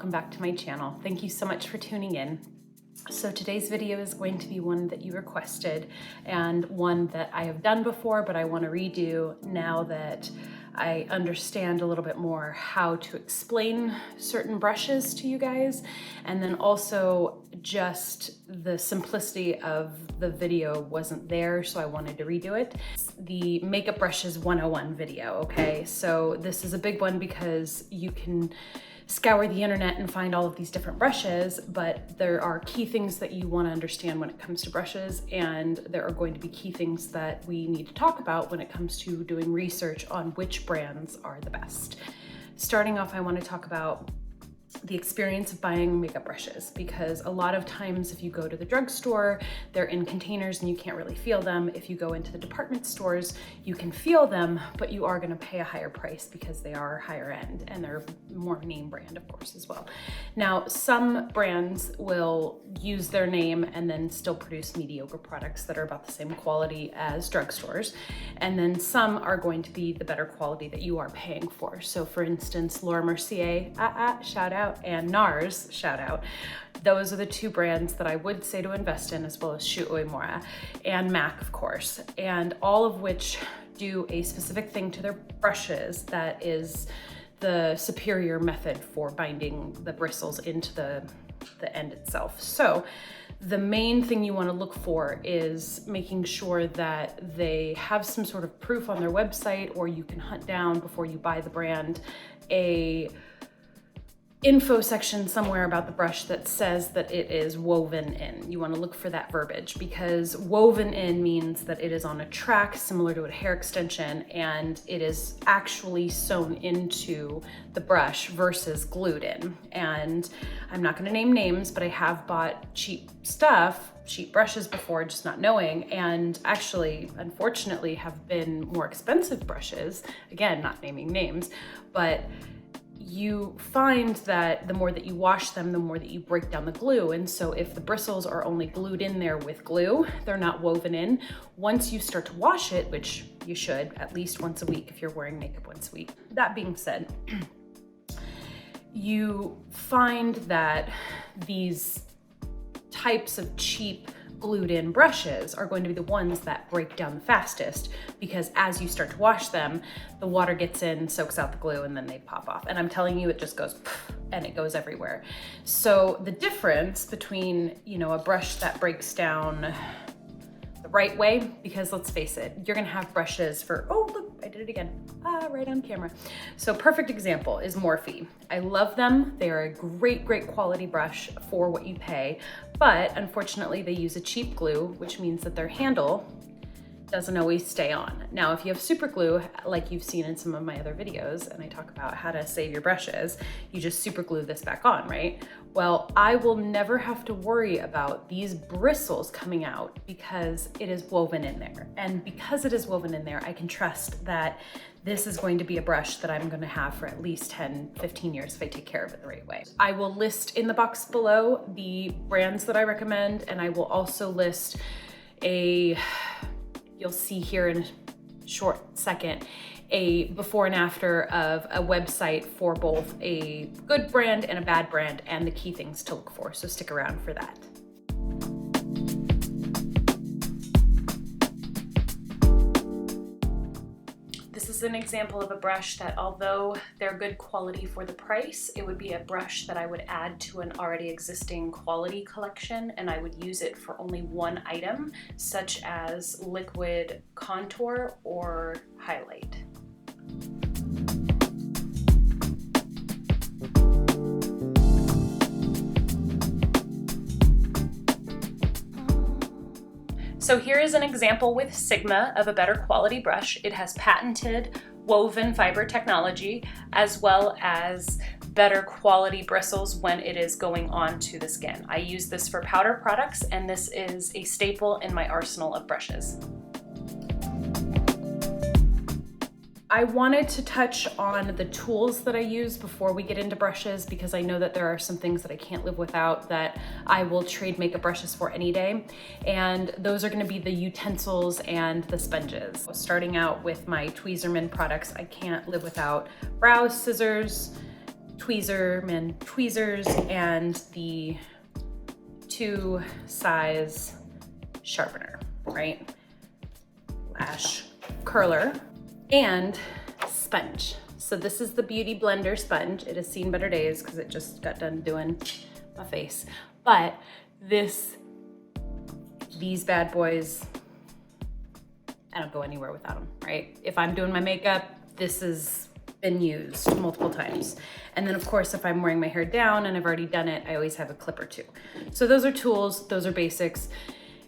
welcome back to my channel. Thank you so much for tuning in. So today's video is going to be one that you requested and one that I have done before, but I want to redo now that I understand a little bit more how to explain certain brushes to you guys, and then also just the simplicity of the video wasn't there, so I wanted to redo it. It's the Makeup Brushes 101 video, okay? So this is a big one because you can scour the internet and find all of these different brushes, but there are key things that you want to understand when it comes to brushes, and there are going to be key things that we need to talk about when it comes to doing research on which brands are the best. Starting off, I want to talk about the experience of buying makeup brushes, because a lot of times if you go to the drugstore, they're in containers and you can't really feel them. If you go into the department stores, you can feel them, but you are going to pay a higher price because they are higher end and they're more name brand, of course, as well. Now, some brands will use their name and then still produce mediocre products that are about the same quality as drugstores. And then some are going to be the better quality that you are paying for. So for instance, Laura Mercier, shout out, and NARS, shout out. Those are the two brands that I would say to invest in, as well as Shu Uemura and MAC, of course, and all of which do a specific thing to their brushes that is the superior method for binding the bristles into the end itself. So the main thing you want to look for is making sure that they have some sort of proof on their website, or you can hunt down before you buy the brand a info section somewhere about the brush that says that it is woven in. You want to look for that verbiage, because woven in means that it is on a track similar to a hair extension and it is actually sewn into the brush versus glued in. And I'm not going to name names, but I have bought cheap brushes before, just not knowing, and actually, unfortunately, have been more expensive brushes. Again, not naming names, but you find that the more that you wash them, the more that you break down the glue. And so if the bristles are only glued in there with glue, they're not woven in. Once you start to wash it, which you should at least once a week if you're wearing makeup once a week. That being said, you find that these types of cheap glued in brushes are going to be the ones that break down the fastest, because as you start to wash them, the water gets in, soaks out the glue, and then they pop off. And I'm telling you, it just goes and it goes everywhere. So the difference between, a brush that breaks down the right way, because let's face it, you're gonna have brushes for, oh look, I did it again, right on camera. So perfect example is Morphe. I love them. They are a great quality brush for what you pay, but unfortunately they use a cheap glue, which means that their handle doesn't always stay on. Now, if you have super glue, like you've seen in some of my other videos, and I talk about how to save your brushes, you just super glue this back on, right? Well, I will never have to worry about these bristles coming out because it is woven in there. And because it is woven in there, I can trust that this is going to be a brush that I'm gonna have for at least 10, 15 years if I take care of it the right way. I will list in the box below the brands that I recommend, and I will also list you'll see here in a short second, a before and after of a website for both a good brand and a bad brand and the key things to look for. So stick around for that. This is an example of a brush that, although they're good quality for the price, it would be a brush that I would add to an already existing quality collection, and I would use it for only one item, such as liquid contour or highlight. So here is an example with Sigma of a better quality brush. It has patented woven fiber technology, as well as better quality bristles when it is going onto the skin. I use this for powder products, and this is a staple in my arsenal of brushes. I wanted to touch on the tools that I use before we get into brushes, because I know that there are some things that I can't live without that I will trade makeup brushes for any day. And those are gonna be the utensils and the sponges. Starting out with my Tweezerman products, I can't live without brow scissors, Tweezerman tweezers and the 2 size sharpener, right? Lash curler and sponge. So this is the BeautyBlender sponge. It has seen better days because it just got done doing my face. But these bad boys, I don't go anywhere without them, right? If I'm doing my makeup, this has been used multiple times. And then of course, if I'm wearing my hair down and I've already done it, I always have a clip or two. So those are tools, those are basics.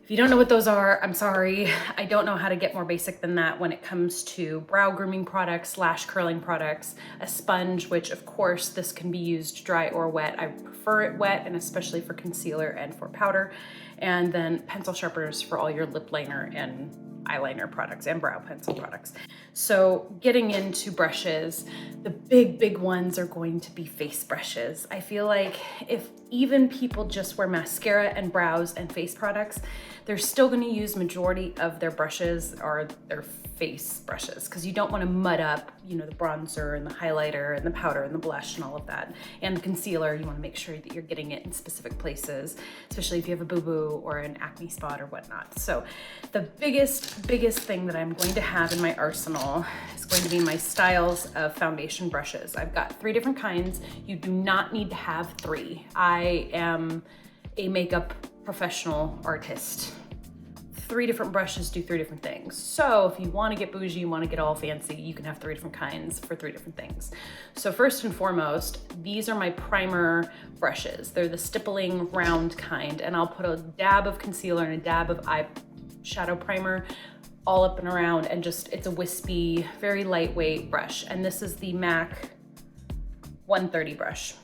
If you don't know what those are, I'm sorry. I don't know how to get more basic than that when it comes to brow grooming products, lash curling products, a sponge, which of course this can be used dry or wet. I prefer it wet, and especially for concealer and for powder. And then pencil sharpeners for all your lip liner and eyeliner products and brow pencil products. So getting into brushes, the big ones are going to be face brushes. I feel like if even people just wear mascara and brows and face products, they're still going to use majority of their brushes or their face brushes, because you don't want to mud up, you know, the bronzer and the highlighter and the powder and the blush and all of that. And the concealer, you want to make sure that you're getting it in specific places, especially if you have a boo-boo or an acne spot or whatnot. So the biggest thing that I'm going to have in my arsenal is going to be my styles of foundation brushes. I've got 3 different kinds. You do not need to have 3. I am a makeup professional artist. 3 different brushes do 3 different things. So if you want to get bougie, you want to get all fancy, you can have 3 different kinds for 3 different things. So first and foremost, these are my primer brushes. They're the stippling round kind, and I'll put a dab of concealer and a dab of eyeshadow primer all up and around, and just, it's a wispy, very lightweight brush. And this is the MAC 130 brush.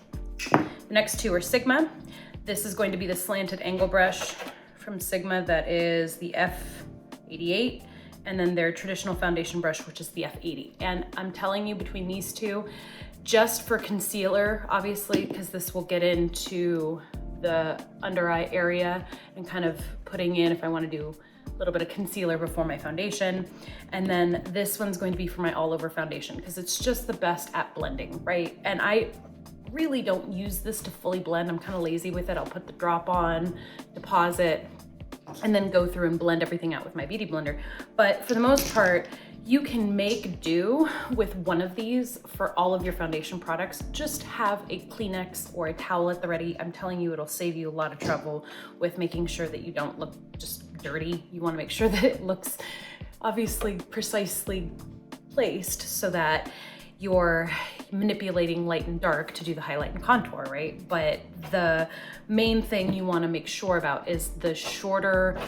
The next 2 are Sigma. This is going to be the slanted angle brush from Sigma, that is the F88, and then their traditional foundation brush, which is the F80. And I'm telling you, between these 2, just for concealer, obviously, because this will get into the under eye area and kind of putting in if I want to do a little bit of concealer before my foundation. And then this one's going to be for my all over foundation, because it's just the best at blending, right? And I really don't use this to fully blend. I'm kind of lazy with it. I'll put the drop on, deposit, and then go through and blend everything out with my Beauty Blender. But for the most part, you can make do with one of these for all of your foundation products. Just have a Kleenex or a towel at the ready. I'm telling you, it'll save you a lot of trouble with making sure that you don't look just dirty. You want to make sure that it looks obviously precisely placed so that you're manipulating light and dark to do the highlight and contour, right? But the main thing you want to make sure about is the shorter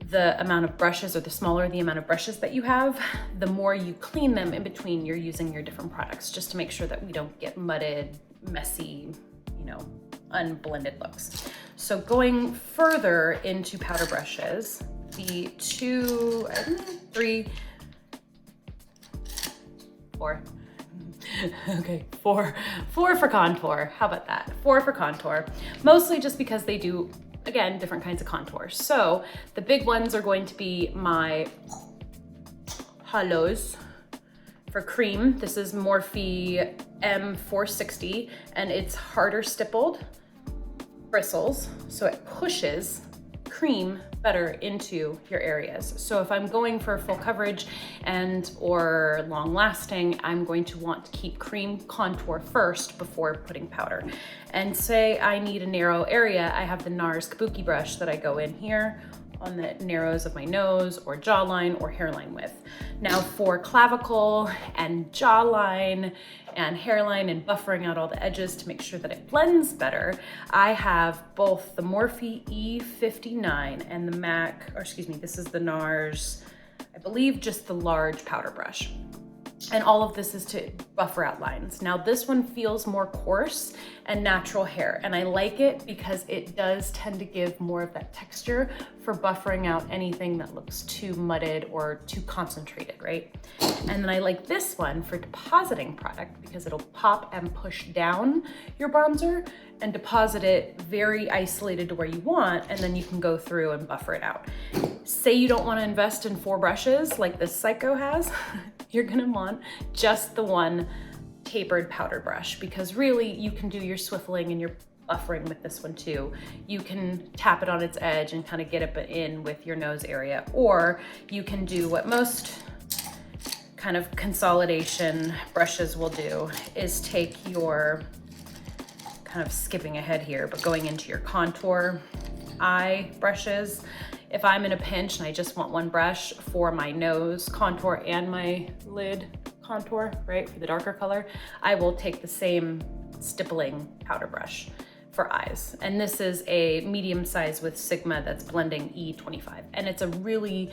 the amount of brushes, or the smaller the amount of brushes that you have, the more you clean them in between you're using your different products, just to make sure that we don't get mudded, messy, you know, unblended looks. So going further into powder brushes, the 2, 3, 4. Okay, 4 for contour. How about that? 4 for contour. Mostly just because they do, again, different kinds of contours. So the big ones are going to be my Halos for cream. This is Morphe M460, and it's harder stippled bristles, so it pushes cream better into your areas. So if I'm going for full coverage and or long lasting, I'm going to want to keep cream contour first before putting powder. And say I need a narrow area, I have the NARS Kabuki brush that I go in here on the narrows of my nose or jawline or hairline with. Now for clavicle and jawline and hairline and buffering out all the edges to make sure that it blends better, I have both the Morphe E59 and the MAC, or excuse me, this is the NARS, I believe just the large powder brush. And all of this is to buffer out lines. Now this one feels more coarse and natural hair, and I like it because it does tend to give more of that texture for buffering out anything that looks too mudded or too concentrated, right? And then I like this one for depositing product because it'll pop and push down your bronzer and deposit it very isolated to where you want, and then you can go through and buffer it out. Say you don't want to invest in 4 brushes like this Psycho has, you're gonna want just the one tapered powder brush, because really you can do your swiveling and your buffering with this one too. You can tap it on its edge and kind of get it in with your nose area, or you can do what most kind of consolidation brushes will do, is take your, kind of skipping ahead here, but going into your contour eye brushes. If I'm in a pinch and I just want one brush for my nose contour and my lid contour, right, for the darker color, I will take the same stippling powder brush for eyes. And this is a medium size with Sigma that's blending E25. And it's a really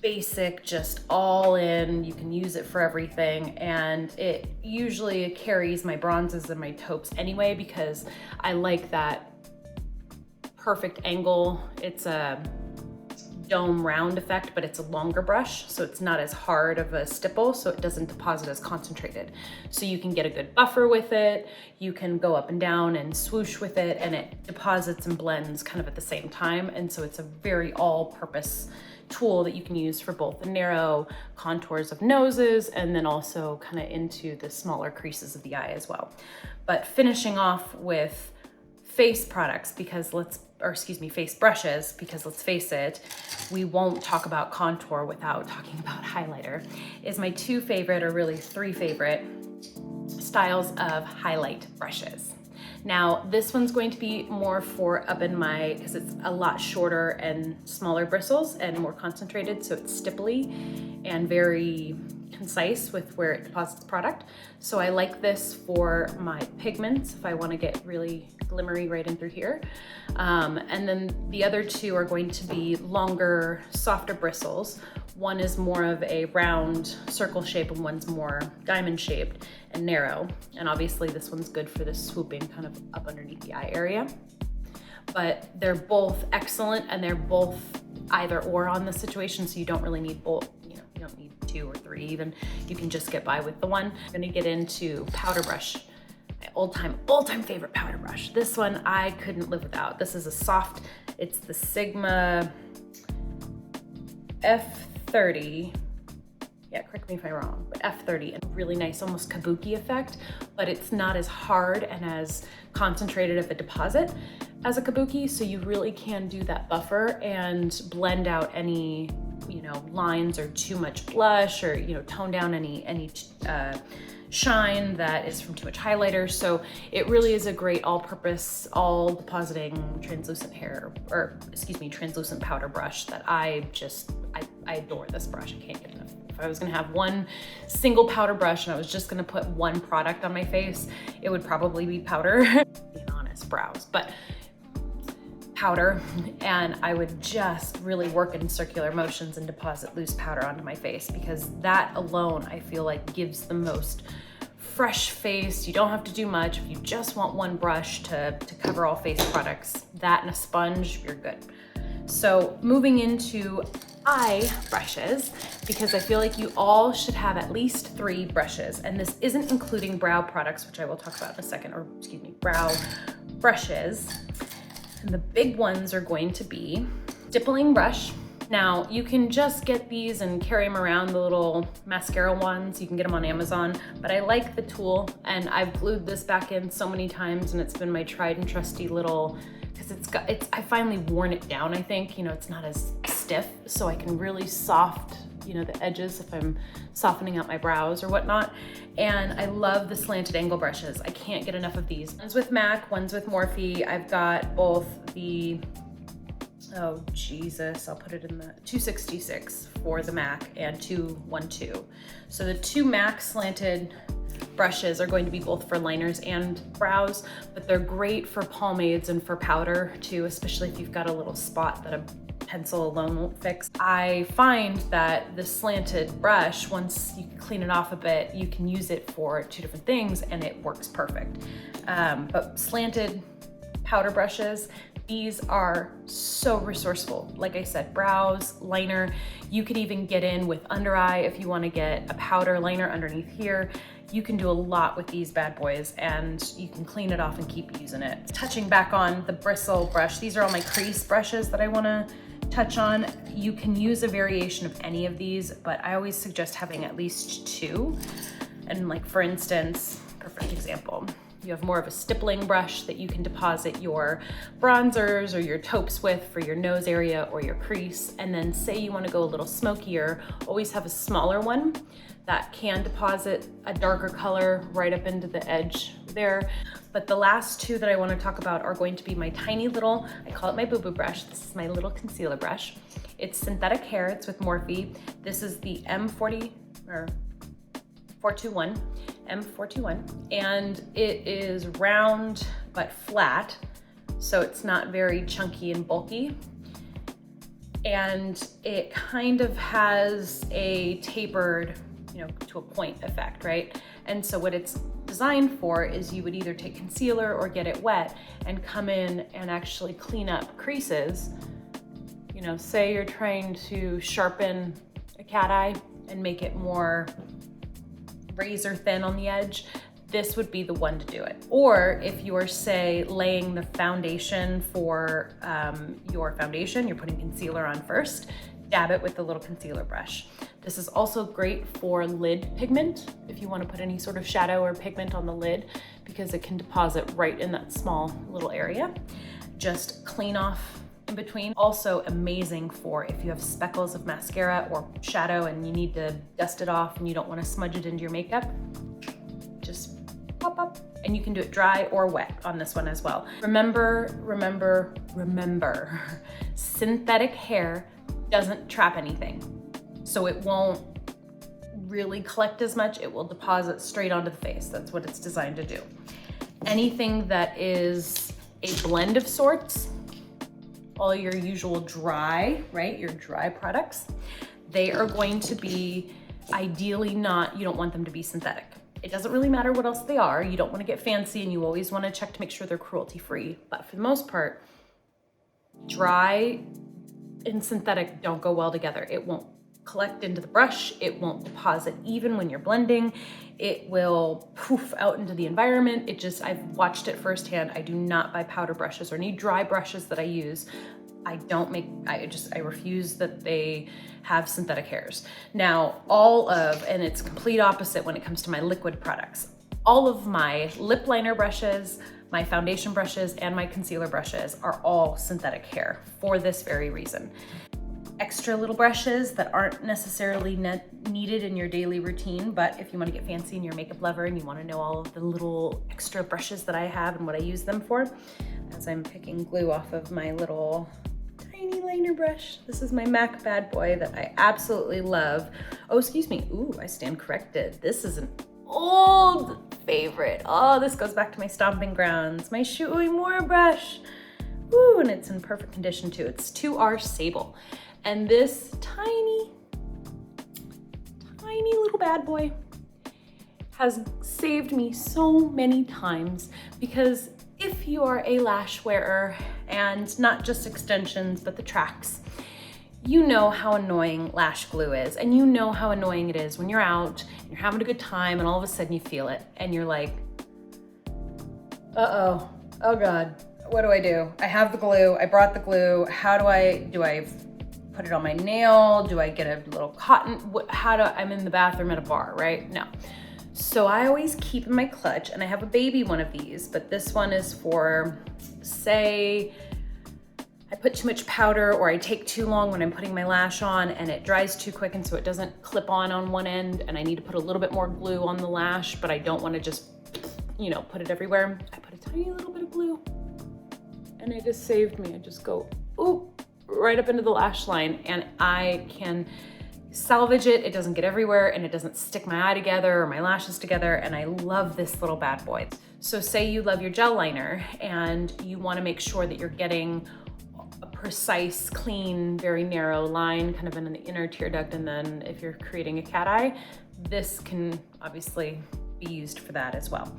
basic, just all in, you can use it for everything. And it usually carries my bronzes and my taupes anyway, because I like that perfect angle. It's a dome round effect, but it's a longer brush, so it's not as hard of a stipple, so it doesn't deposit as concentrated. So you can get a good buffer with it, you can go up and down and swoosh with it, and it deposits and blends kind of at the same time. And so it's a very all-purpose tool that you can use for both the narrow contours of noses and then also kind of into the smaller creases of the eye as well. But finishing off with face products, because face brushes, because let's face it, we won't talk about contour without talking about highlighter, is my two favorite, or really three favorite styles of highlight brushes. Now, this one's going to be more for up in my, because it's a lot shorter and smaller bristles and more concentrated, so it's stipply and very concise with where it deposits product. So I like this for my pigments if I want to get really glimmery right in through here. And then the other two are going to be longer, softer bristles. One is more of a round circle shape and one's more diamond shaped and narrow. And obviously this one's good for the swooping kind of up underneath the eye area. But they're both excellent, and they're both either or on the situation, so you don't really need both. You don't need two or three even. You can just get by with the one. I'm gonna get into powder brush, my all-time favorite powder brush. This one I couldn't live without. This is a soft, it's the Sigma F30. Yeah, correct me if I'm wrong, but F30, and really nice, almost Kabuki effect, but it's not as hard and as concentrated of a deposit as a Kabuki, so you really can do that buffer and blend out any, lines or too much blush, or, tone down any shine that is from too much highlighter. So it really is a great all-purpose, all depositing translucent translucent powder brush that I adore this brush. I can't get enough. If I was gonna have one single powder brush and I was just gonna put one product on my face, it would probably be powder, being honest, brows, but powder, and I would just really work in circular motions and deposit loose powder onto my face, because that alone I feel like gives the most fresh face. You don't have to do much. If you just want one brush to cover all face products, that and a sponge, you're good. So moving into eye brushes, because I feel like you all should have at least 3 brushes, and this isn't including brow products, which I will talk about in a second, or excuse me, brow brushes. And the big ones are going to be stippling brush. Now you can just get these and carry them around, the little mascara ones. You can get them on Amazon, but I like the tool, and I've glued this back in so many times, and it's been my tried and trusty little, because I finally worn it down, I think. It's not as stiff, so I can really soft, the edges if I'm softening out my brows or whatnot. And I love the slanted angle brushes. I can't get enough of these. One's with MAC, one's with Morphe. I've got both the, oh Jesus, I'll put it in the 266 for the MAC and 212. So the 2 MAC slanted brushes are going to be both for liners and brows, but they're great for pomades and for powder too, especially if you've got a little spot that a pencil alone won't fix. I find that the slanted brush, once you clean it off a bit, you can use it for 2 different things and it works perfect. But slanted powder brushes, these are so resourceful. Like I said, brows, liner, you could even get in with under eye if you want to get a powder liner underneath here. You can do a lot with these bad boys, and you can clean it off and keep using it. Touching back on the bristle brush, these are all my crease brushes that I want to touch on. You can use a variation of any of these, but I always suggest having at least 2. And like for instance, perfect example, you have more of a stippling brush that you can deposit your bronzers or your taupes with for your nose area or your crease. And then say you want to go a little smokier, always have a smaller one that can deposit a darker color right up into the edge there. But the last two that I want to talk about are going to be my tiny little, I call it my boo-boo brush. This is my little concealer brush. It's synthetic hair, it's with Morphe. This is the M421, and it is round but flat, so it's not very chunky and bulky. And it kind of has a tapered, to a point effect, right? And so what it's designed for is you would either take concealer or get it wet and come in and actually clean up creases. Say you're trying to sharpen a cat eye and make it more razor thin on the edge, this would be the one to do it. Or if you're, say, laying the foundation for your foundation, you're putting concealer on first, dab it with the little concealer brush. This is also great for lid pigment, if you want to put any sort of shadow or pigment on the lid, because it can deposit right in that small little area. Just clean off in between. Also amazing for if you have speckles of mascara or shadow and you need to dust it off and you don't want to smudge it into your makeup, just pop up. And you can do it dry or wet on this one as well. Remember, synthetic hair doesn't trap anything. So it won't really collect as much. It will deposit straight onto the face. That's what it's designed to do. Anything that is a blend of sorts, all your usual dry, right? Your dry products, they are going to be ideally not, you don't want them to be synthetic. It doesn't really matter what else they are. You don't want to get fancy and you always want to check to make sure they're cruelty free. But for the most part, dry and synthetic don't go well together. It won't collect into the brush. It won't deposit even when you're blending. It will poof out into the environment. I've watched it firsthand. I do not buy powder brushes or any dry brushes that I use. I refuse that they have synthetic hairs. Now, and it's complete opposite when it comes to my liquid products. All of my lip liner brushes, my foundation brushes, and my concealer brushes are all synthetic hair for this very reason. Extra little brushes that aren't necessarily needed in your daily routine, but if you want to get fancy and you're a makeup lover and you want to know all of the little extra brushes that I have and what I use them for, as I'm picking glue off of my little tiny liner brush. This is my MAC bad boy that I absolutely love. Oh, excuse me. Ooh, I stand corrected. This is an old favorite. Oh, this goes back to my stomping grounds. My Shu Uemura brush. Ooh, and it's in perfect condition too. It's 2R Sable. And this tiny little bad boy has saved me so many times, because if you are a lash wearer, and not just extensions, but the tracks, you know how annoying lash glue is, and you know how annoying it is when you're out, and you're having a good time, and all of a sudden you feel it, and you're like, uh-oh, oh God, what do I do? I have the glue, I brought the glue, do I put it on my nail? Do I get a little cotton? I'm in the bathroom at a bar, right? No. So I always keep in my clutch, and I have a baby one of these, but this one is for, say, I put too much powder or I take too long when I'm putting my lash on and it dries too quick and so it doesn't clip on one end, and I need to put a little bit more glue on the lash, but I don't want to just, put it everywhere. I put a tiny little bit of glue and it just saved me. I just go, ooh, right up into the lash line, and I can salvage it. It doesn't get everywhere and it doesn't stick my eye together or my lashes together, and I love this little bad boy. So say you love your gel liner and you want to make sure that you're getting a precise, clean, very narrow line kind of in the inner tear duct, and then if you're creating a cat eye, this can obviously be used for that as well.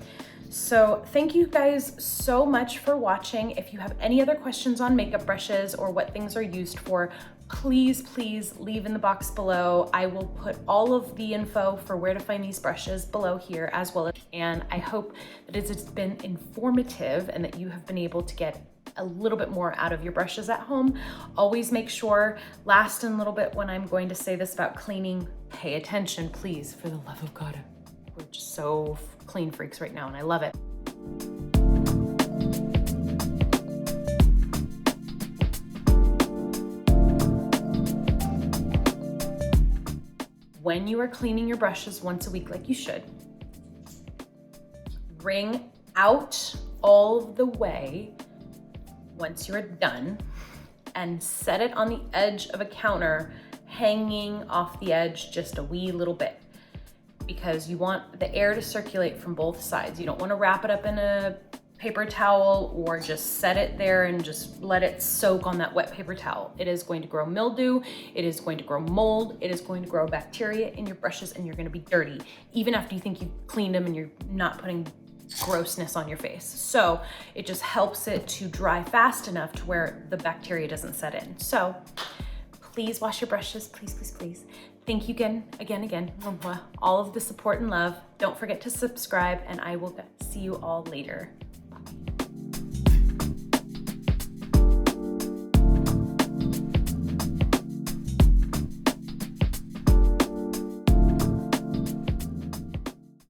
So thank you guys so much for watching. If you have any other questions on makeup brushes or what things are used for, please leave in the box below. I will put all of the info for where to find these brushes below here as well. And I hope that it's been informative and that you have been able to get a little bit more out of your brushes at home. Always make sure, last and a little bit when I'm going to say this about cleaning, pay attention, please, for the love of God. We're just so clean freaks right now, and I love it. When you are cleaning your brushes once a week, like you should, wring out all the way once you're done and set it on the edge of a counter, hanging off the edge just a wee little bit, because you want the air to circulate from both sides. You don't want to wrap it up in a paper towel or just set it there and just let it soak on that wet paper towel. It is going to grow mildew, it is going to grow mold, it is going to grow bacteria in your brushes, and you're going to be dirty even after you think you've cleaned them and you're not putting grossness on your face. So it just helps it to dry fast enough to where the bacteria doesn't set in. So please wash your brushes, please, please, please. Thank you again, all of the support and love. Don't forget to subscribe, and I will see you all later.